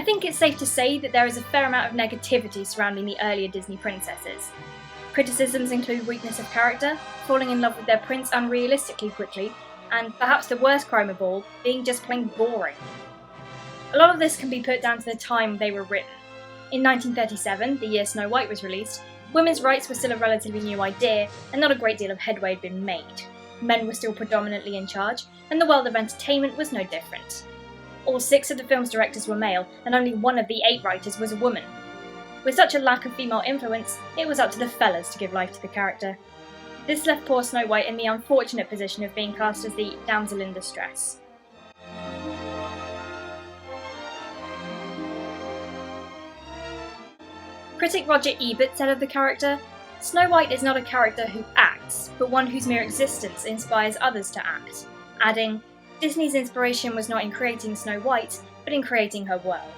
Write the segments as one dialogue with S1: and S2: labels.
S1: I think it's safe to say that there is a fair amount of negativity surrounding the earlier Disney princesses. Criticisms include weakness of character, falling in love with their prince unrealistically quickly, and perhaps the worst crime of all, being just plain boring. A lot of this can be put down to the time they were written. In 1937, the year Snow White was released, women's rights were still a relatively new idea, and not a great deal of headway had been made. Men were still predominantly in charge, and the world of entertainment was no different. All 6 of the film's directors were male, and only 1 of the 8 writers was a woman. With such a lack of female influence, it was up to the fellas to give life to the character. This left poor Snow White in the unfortunate position of being cast as the damsel in distress. Critic Roger Ebert said of the character, "Snow White is not a character who acts, but one whose mere existence inspires others to act," adding, "Disney's inspiration was not in creating Snow White, but in creating her world."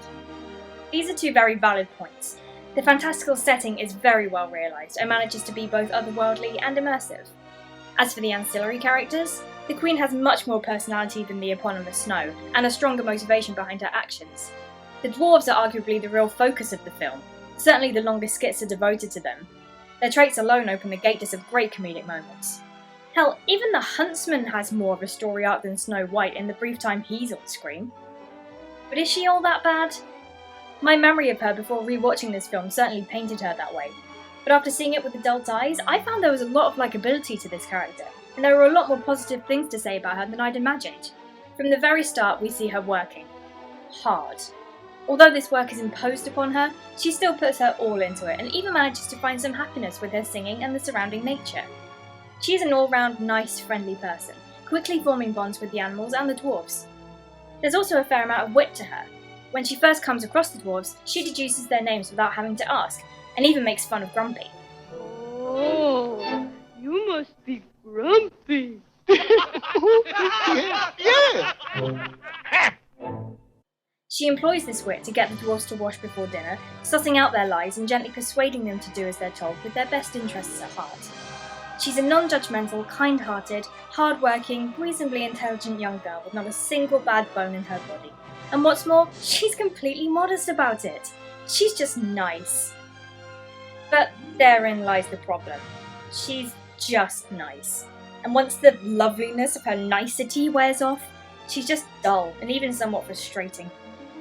S1: These are 2 very valid points. The fantastical setting is very well realised and manages to be both otherworldly and immersive. As for the ancillary characters, the Queen has much more personality than the eponymous Snow, and a stronger motivation behind her actions. The dwarves are arguably the real focus of the film. Certainly the longest skits are devoted to them. Their traits alone open the gate to some great comedic moments. Hell, even the Huntsman has more of a story arc than Snow White in the brief time he's on screen. But is she all that bad? My memory of her before rewatching this film certainly painted her that way. But after seeing it with adult eyes, I found there was a lot of likability to this character, and there were a lot more positive things to say about her than I'd imagined. From the very start, we see her working. Hard. Although this work is imposed upon her, she still puts her all into it, and even manages to find some happiness with her singing and the surrounding nature. She is an all-round nice, friendly person, quickly forming bonds with the animals and the dwarves. There's also a fair amount of wit to her. When she first comes across the dwarves, she deduces their names without having to ask, and even makes fun of Grumpy.
S2: Oh, you must be Grumpy.
S3: Yeah.
S1: She employs this wit to get the dwarves to wash before dinner, sussing out their lies and gently persuading them to do as they're told with their best interests at heart. She's a non-judgmental, kind-hearted, hard-working, reasonably intelligent young girl with not a single bad bone in her body. And what's more, she's completely modest about it. She's just nice. But therein lies the problem. She's just nice. And once the loveliness of her nicety wears off, she's just dull and even somewhat frustrating.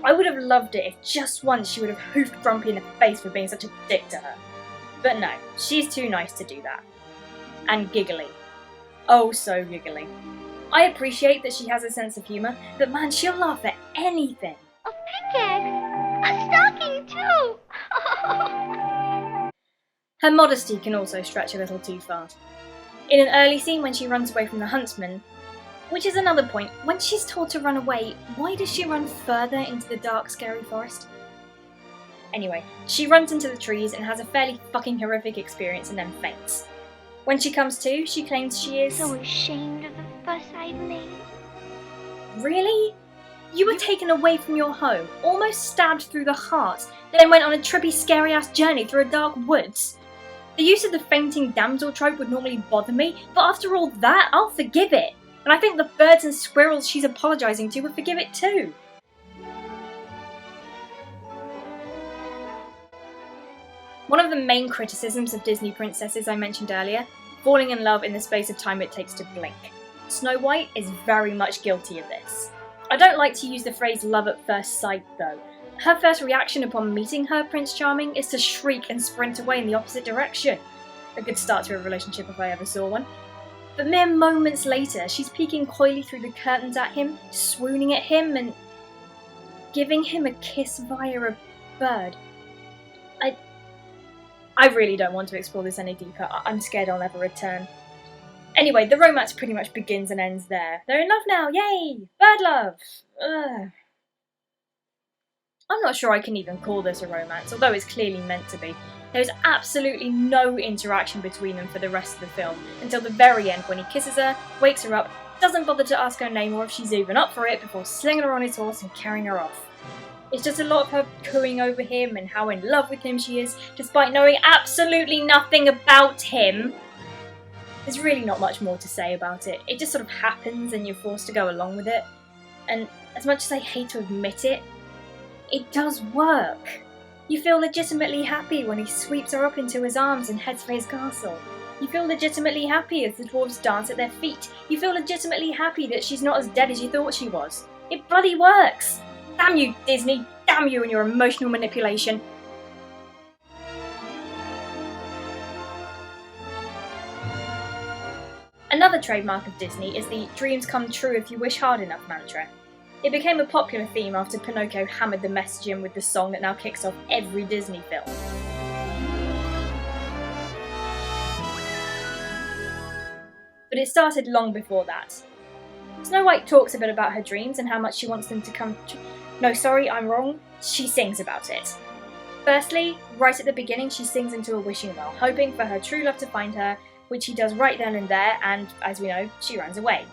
S1: I would have loved it if just once she would have hoofed Grumpy in the face for being such a dick to her. But no, she's too nice to do that. And giggly. Oh, so giggly. I appreciate that she has a sense of humour, but man, she'll laugh at anything.
S4: A pickaxe! A stocking, too!
S1: Her modesty can also stretch a little too far. In an early scene when she runs away from the huntsman, which is another point, when she's told to run away, why does she run further into the dark, scary forest? Anyway, she runs into the trees and has a fairly fucking horrific experience and then faints. When she comes to, she claims she is...
S4: So ashamed of the fuss I've made.
S1: Really? You were taken away from your home, almost stabbed through the heart, then went on a trippy, scary-ass journey through a dark woods. The use of the fainting damsel trope would normally bother me, but after all that, I'll forgive it. And I think the birds and squirrels she's apologising to would forgive it too. One of the main criticisms of Disney princesses I mentioned earlier, falling in love in the space of time it takes to blink. Snow White is very much guilty of this. I don't like to use the phrase love at first sight though. Her first reaction upon meeting her Prince Charming is to shriek and sprint away in the opposite direction. A good start to a relationship if I ever saw one. But mere moments later, she's peeking coyly through the curtains at him, swooning at him and giving him a kiss via a bird. I really don't want to explore this any deeper. I'm scared I'll never return. Anyway, the romance pretty much begins and ends there. They're in love now, yay! Bird love! Ugh. I'm not sure I can even call this a romance, although it's clearly meant to be. There's absolutely no interaction between them for the rest of the film, until the very end when he kisses her, wakes her up, doesn't bother to ask her name or if she's even up for it before slinging her on his horse and carrying her off. It's just a lot of her cooing over him and how in love with him she is, despite knowing absolutely nothing about him. There's really not much more to say about it. It just sort of happens and you're forced to go along with it. And as much as I hate to admit it, it does work. You feel legitimately happy when he sweeps her up into his arms and heads for his castle. You feel legitimately happy as the dwarves dance at their feet. You feel legitimately happy that she's not as dead as you thought she was. It bloody works! Damn you, Disney! Damn you and your emotional manipulation! Another trademark of Disney is the dreams come true if you wish hard enough mantra. It became a popular theme after Pinocchio hammered the message in with the song that now kicks off every Disney film. But it started long before that. Snow White talks a bit about her dreams and how much she wants them to come true. No, sorry, I'm wrong. She sings about it. Firstly, right at the beginning, she sings into a wishing well, hoping for her true love to find her, which she does right then and there, and, as we know, she runs away.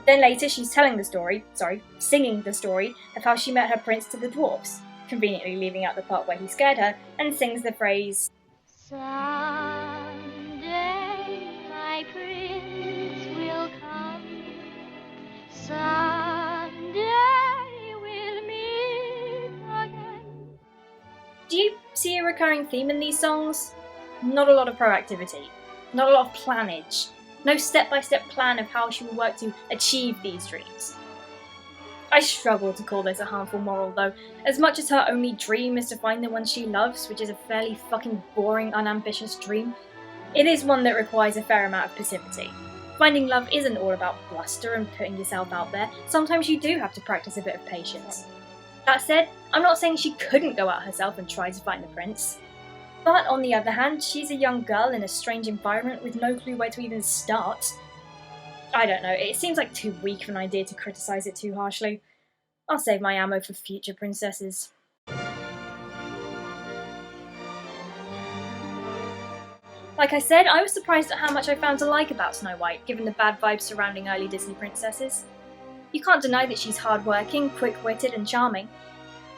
S1: Then later she's singing the story of how she met her prince to the dwarves, conveniently leaving out the part where he scared her, and sings the phrase,
S4: "Someday my prince will come. Someday we'll meet again."
S1: Do you see a recurring theme in these songs? Not a lot of proactivity, not a lot of plannage. No step-by-step plan of how she will work to achieve these dreams. I struggle to call this a harmful moral though, as much as her only dream is to find the one she loves, which is a fairly fucking boring, unambitious dream. It is one that requires a fair amount of passivity. Finding love isn't all about bluster and putting yourself out there, sometimes you do have to practice a bit of patience. That said, I'm not saying she couldn't go out herself and try to find the prince. But on the other hand, she's a young girl in a strange environment with no clue where to even start. I don't know, it seems like too weak of an idea to criticise it too harshly. I'll save my ammo for future princesses. Like I said, I was surprised at how much I found to like about Snow White, given the bad vibes surrounding early Disney princesses. You can't deny that she's hard-working, quick-witted and charming.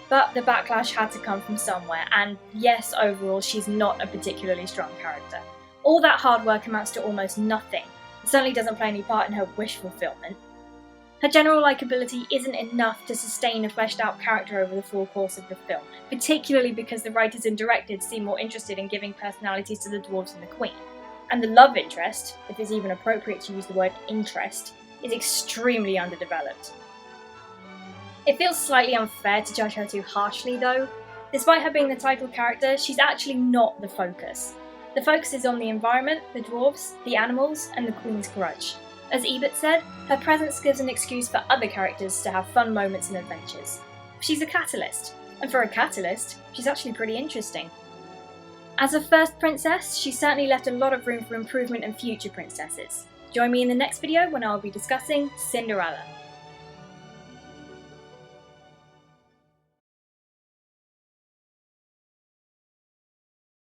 S1: But the backlash had to come from somewhere, and yes, overall, she's not a particularly strong character. All that hard work amounts to almost nothing. It certainly doesn't play any part in her wish fulfillment. Her general likability isn't enough to sustain a fleshed out character over the full course of the film, particularly because the writers and directors seem more interested in giving personalities to the dwarves and the queen. And the love interest, if it's even appropriate to use the word interest, is extremely underdeveloped. It feels slightly unfair to judge her too harshly though. Despite her being the title character, she's actually not the focus. The focus is on the environment, the dwarves, the animals, and the Queen's grudge. As Ebert said, her presence gives an excuse for other characters to have fun moments and adventures. She's a catalyst, and for a catalyst, she's actually pretty interesting. As a first princess, she certainly left a lot of room for improvement in future princesses. Join me in the next video when I'll be discussing Cinderella.